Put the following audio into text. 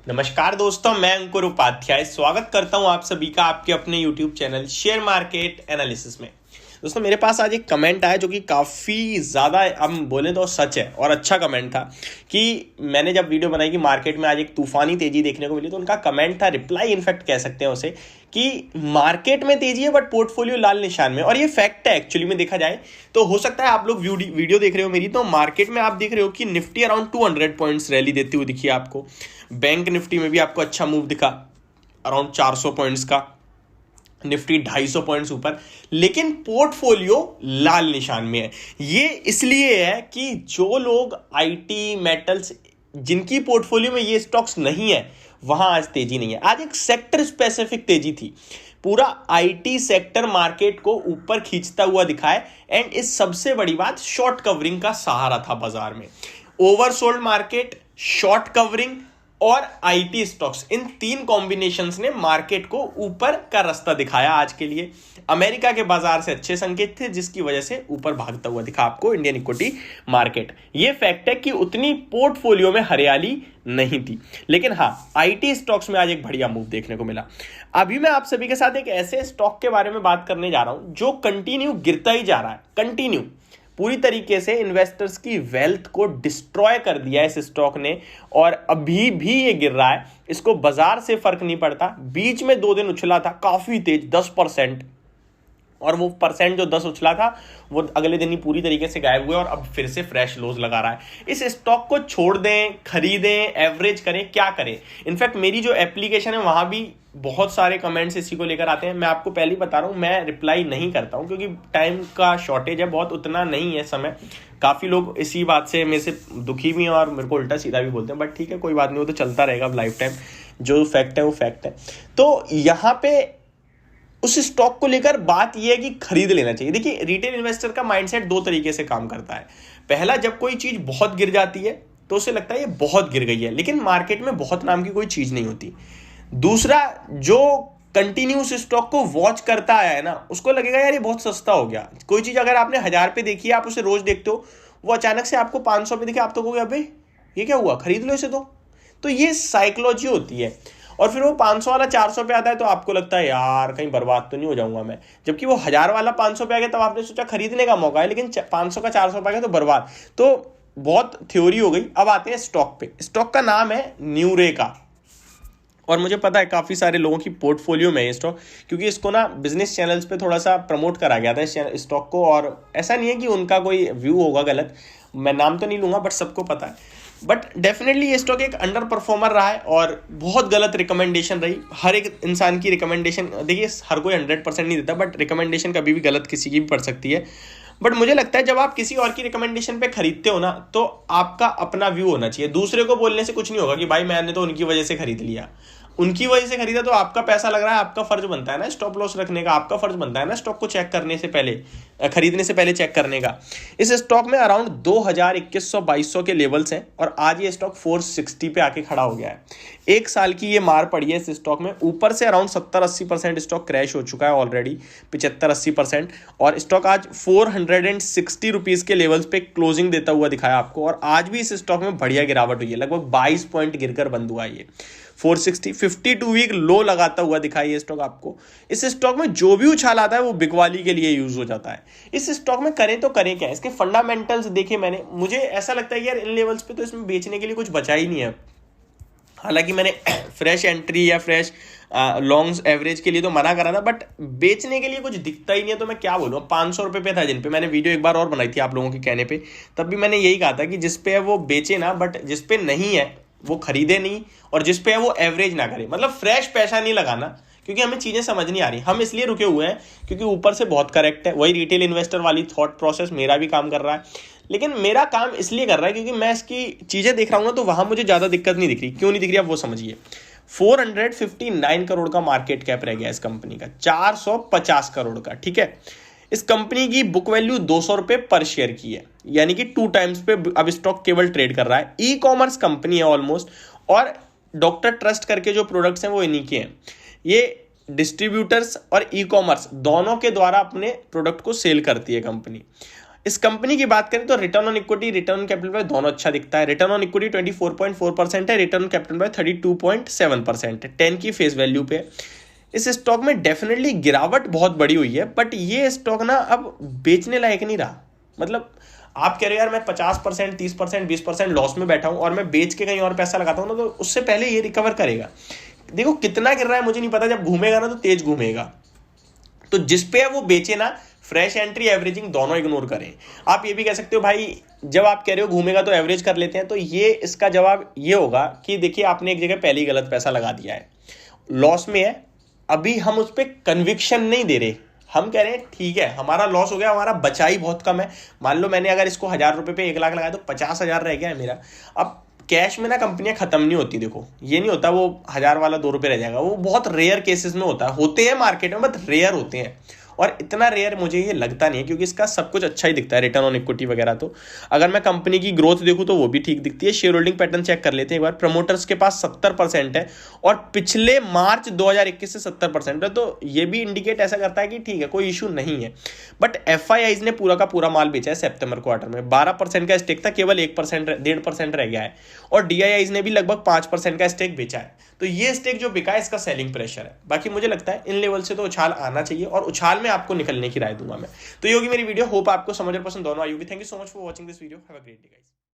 नमस्कार दोस्तों, मैं अंकुर उपाध्याय स्वागत करता हूं आप सभी का आपके अपने YouTube channel share market analysis में। दोस्तों, मेरे पास आज एक कमेंट आया जो कि काफ़ी ज़्यादा हम बोले तो सच है और अच्छा कमेंट था कि मैंने जब वीडियो बनाई कि मार्केट में आज एक तूफानी तेज़ी देखने को मिली, तो उनका कमेंट था, रिप्लाई इनफैक्ट कह सकते हैं उसे, कि मार्केट में तेज़ी है बट पोर्टफोलियो लाल निशान में। और ये फैक्ट है एक्चुअली में देखा जाए तो। हो सकता है आप लोग वीडियो देख रहे हो मेरी, तो मार्केट में आप देख रहे हो कि निफ्टी अराउंड 200 पॉइंट्स रैली देती हुई दिखी आपको। बैंक निफ्टी में भी आपको अच्छा मूव दिखा अराउंड 400 पॉइंट्स का, निफ्टी 250 पॉइंट्स ऊपर, लेकिन पोर्टफोलियो लाल निशान में है। ये इसलिए है कि जो लोग आईटी मेटल्स जिनकी पोर्टफोलियो में ये स्टॉक्स नहीं है, वहां आज तेजी नहीं है। आज एक सेक्टर स्पेसिफिक तेजी थी, पूरा आईटी सेक्टर मार्केट को ऊपर खींचता हुआ दिखा है। एंड इस सबसे बड़ी बात, शॉर्ट कवरिंग का सहारा था बाजार में। ओवरसोल्ड मार्केट, शॉर्ट कवरिंग और आईटी स्टॉक्स, इन तीन कॉम्बिनेशंस ने मार्केट को ऊपर का रास्ता दिखाया आज के लिए। अमेरिका के बाजार से अच्छे संकेत थे, जिसकी वजह से ऊपर भागता हुआ दिखा आपको इंडियन इक्विटी मार्केट। ये फैक्ट है कि उतनी पोर्टफोलियो में हरियाली नहीं थी, लेकिन हाँ, आईटी स्टॉक्स में आज एक बढ़िया मूव देखने को मिला। अभी मैं आप सभी के साथ एक ऐसे स्टॉक के बारे में बात करने जा रहा हूं जो कंटिन्यू गिरता ही जा रहा है, कंटिन्यू पूरी तरीके से इन्वेस्टर्स की वेल्थ को डिस्ट्रॉय कर दिया इस स्टॉक ने, और अभी भी ये गिर रहा है। इसको बाजार से फर्क नहीं पड़ता। बीच में 2 दिन उछला था काफी तेज 10%, और वो परसेंट जो 10 उछला था वो अगले दिन ही पूरी तरीके से गायब हुए और अब फिर से फ्रेश लोज लगा रहा है। इस स्टॉक को छोड़ दें, खरीदें, एवरेज करें, क्या करें? इनफैक्ट मेरी जो एप्लीकेशन है वहां भी बहुत सारे कमेंट्स इसी को लेकर आते हैं। मैं आपको पहले ही बता रहा हूं, मैं रिप्लाई नहीं करता हूं क्योंकि टाइम का शॉर्टेज है, बहुत उतना नहीं है समय। काफ़ी लोग इसी बात से मेरे से दुखी भी हैं और मेरे को उल्टा सीधा भी बोलते हैं, बट ठीक है, कोई बात नहीं, वो तो चलता रहेगा अब लाइफ टाइम। जो फैक्ट है वो फैक्ट है। तो यहाँ पे उस स्टॉक को लेकर बात यह है कि खरीद लेना चाहिए। देखिए, रिटेल इन्वेस्टर का माइंडसेट 2 तरीके से काम करता है। पहला, जब कोई चीज बहुत गिर जाती है तो उसे लगता है ये बहुत गिर गई है, लेकिन मार्केट में बहुत नाम की कोई चीज नहीं होती। दूसरा, जो कंटिन्यूस स्टॉक को वॉच करता आया है ना, उसको लगेगा यार ये बहुत सस्ता हो गया। कोई चीज अगर आपने 1000 पे देखी है, आप उसे रोज देखते हो, वो अचानक से आपको 500 पे दिखे, आप तो कहोगे अबे ये क्या हुआ, खरीद लो इसे। तो ये साइकोलॉजी होती है। और फिर वो 500 वाला 400 पे आता है तो आपको लगता है यार कहीं बर्बाद तो नहीं हो जाऊंगा मैं। जबकि वो 1000 वाला 500 पे आ गया, तब आपने सोचा खरीदने का मौका है, लेकिन 500 का 400 पे आ गया तो बर्बाद। तो बहुत थ्योरी हो गई। अब आते हैं स्टॉक पे। स्टॉक का नाम है न्यूरेका, और मुझे पता है काफ़ी सारे लोगों की पोर्टफोलियो में है स्टॉक, क्योंकि इसको ना बिजनेस चैनल्स पे थोड़ा सा प्रमोट करा गया था इस स्टॉक को। और ऐसा नहीं है कि उनका कोई व्यू होगा गलत, मैं नाम तो नहीं लूँगा, बट सबको पता है। बट डेफिनेटली ये स्टॉक एक अंडर परफॉर्मर रहा है और बहुत गलत रिकमेंडेशन रही। हर एक इंसान की रिकमेंडेशन, देखिए हर कोई 100% नहीं देता, बट रिकमेंडेशन कभी भी गलत किसी की भी पड़ सकती है। बट मुझे लगता है जब आप किसी और की रिकमेंडेशन पे खरीदते हो ना, तो आपका अपना व्यू होना चाहिए। दूसरे को बोलने से कुछ नहीं होगा कि भाई मैंने तो उनकी वजह से खरीद लिया। उनकी वजह से खरीदा तो आपका पैसा लग रहा है, आपका फर्ज बनता है ना स्टॉप लॉस रखने का, आपका फर्ज बनता है ना स्टॉक को चेक करने से पहले, खरीदने से पहले चेक करने का। इस स्टॉक में अराउंड 2000, 2100, 2200 के लेवल्स हैं और आज ये स्टॉक 460 पे आके खड़ा हो गया है। 1 साल की ये मार पड़ी है इस स्टॉक में। ऊपर से अराउंड 70-80% स्टॉक क्रैश हो चुका है ऑलरेडी, 75-80%, और स्टॉक आज 460 रुपीज़ के लेवल्स पे क्लोजिंग देता हुआ दिखाया आपको। और आज भी इस स्टॉक में बढ़िया गिरावट हुई है, लगभग 22 पॉइंट गिरकर बंद हुआ है ये। 460 52 वीक लो लगाता हुआ दिखाई ये स्टॉक आपको। इस स्टॉक में जो भी उछाल आता है वो बिकवाली के लिए यूज हो जाता है। इस स्टॉक में करें तो करें क्या? इसके फंडामेंटल्स देखे मैंने, मुझे ऐसा लगता है कि यार इन लेवल्स पे तो इसमें बेचने के लिए कुछ बचा ही नहीं है। हालांकि मैंने फ्रेश एंट्री या फ्रेश लॉन्ग एवरेज के लिए तो मना करा था, बट बेचने के लिए कुछ दिखता ही नहीं है। तो मैं क्या बोलूँ, 500 रुपये पे था जिन पे मैंने वीडियो एक बार और बनाई थी आप लोगों के कहने पे, तब भी मैंने यही कहा था कि जिस पे है वो बेचे ना, बट जिस पे नहीं है वो खरीदे नहीं, और जिस पे है वो एवरेज ना करे। मतलब फ्रेश पैसा नहीं लगाना, क्योंकि हमें चीज़ें समझ नहीं आ रही। हम इसलिए रुके हुए हैं क्योंकि ऊपर से बहुत करेक्ट है। वही रिटेल इन्वेस्टर वाली थॉट प्रोसेस मेरा भी काम कर रहा है, लेकिन मेरा काम इसलिए कर रहा है क्योंकि मैं इसकी चीज़ें देख रहा हूँ ना, तो वहाँ मुझे ज़्यादा दिक्कत नहीं दिख रही। क्यों नहीं दिख रही आप वो समझिए। 459 करोड़ का मार्केट कैप रह गया इस कंपनी का, 450 करोड़ का, ठीक है। इस कंपनी की बुक वैल्यू 200 रुपये पर शेयर की है, यानी कि 2 टाइम्स पे अब स्टॉक केवल ट्रेड कर रहा है। ई कॉमर्स कंपनी है ऑलमोस्ट, और डॉक्टर ट्रस्ट करके जो प्रोडक्ट्स हैं वो इन्हीं के हैं। ये डिस्ट्रीब्यूटर्स और ई कॉमर्स दोनों के द्वारा अपने प्रोडक्ट को सेल करती है कंपनी। इस कंपनी की बात करें तो return on equity, return on capital employed दोनों अच्छा दिखता है। रिटर्न ऑन इक्विटी 24.4% है, रिटर्न ऑन कैपिटल एम्प्लॉयड 32.7% है, 10 की फेस वैल्यू पे। इस स्टॉक में डेफिनेटली गिरावट बहुत बड़ी हुई है, बट ये स्टॉक ना अब बेचने लायक नहीं रहा। मतलब आप कह रहे हो यार मैं 50%, 30%, 20% लॉस में बैठा हूं और मैं बेच के कहीं और पैसा लगाता हूं ना, तो उससे पहले ये रिकवर करेगा। देखो कितना गिर रहा है मुझे नहीं पता, जब घूमेगा ना तो तेज घूमेगा। तो जिस पे है वो बेचे ना, फ्रेश एंट्री एवरेजिंग दोनों इग्नोर करें। आप ये भी कह सकते हो भाई जब आप कह रहे हो घूमेगा तो एवरेज कर लेते हैं, तो ये इसका जवाब ये होगा कि देखिए आपने एक जगह पहले ही गलत पैसा लगा दिया है, लॉस में है, अभी हम उस पर कन्विक्शन नहीं दे रहे। हम कह रहे हैं ठीक है हमारा लॉस हो गया, हमारा बचाई बहुत कम है। मान लो मैंने अगर इसको 1000 रुपये पे 1 लाख लगाया तो 50,000 रह गया है मेरा। अब कैश में ना कंपनियां खत्म नहीं होती, देखो ये नहीं होता वो 1000 वाला 2 रुपये रह जाएगा, वो बहुत रेयर केसेस में होता है, होते हैं मार्केट में बट रेयर होते हैं। और इतना रेयर मुझे ये लगता नहीं है, क्योंकि इसका सब कुछ अच्छा ही दिखता है, रिटर्न ऑन इक्विटी वगैरह। तो अगर मैं कंपनी की ग्रोथ देखूं तो वो भी ठीक दिखती है। शेयर होल्डिंग पैटर्न चेक कर लेते हैं एक बार। प्रमोटर्स के पास 70% है और पिछले मार्च 2021 से 70% है, तो ये भी इंडिकेट ऐसा करता है कि ठीक है कोई इशू नहीं है। बट FIIs ने पूरा का पूरा माल बेचा है सितंबर क्वार्टर में। 12% का स्टेक था, केवल 1%, 1.5% रह गया है। और DIIs ने भी लगभग 5% का स्टेक बेचा है। तो ये स्टेक जो बिका है इसका सेलिंग प्रेशर है। बाकी मुझे लगता है इन लेवल से तो उछाल आना चाहिए, और उछाल में आपको निकलने की राय दूंगा मैं। तो ये होगी मेरी वीडियो। होप आपको समझ और पसंद दोनों आई होगी। Thank you so much for watching this video. Have a great day guys.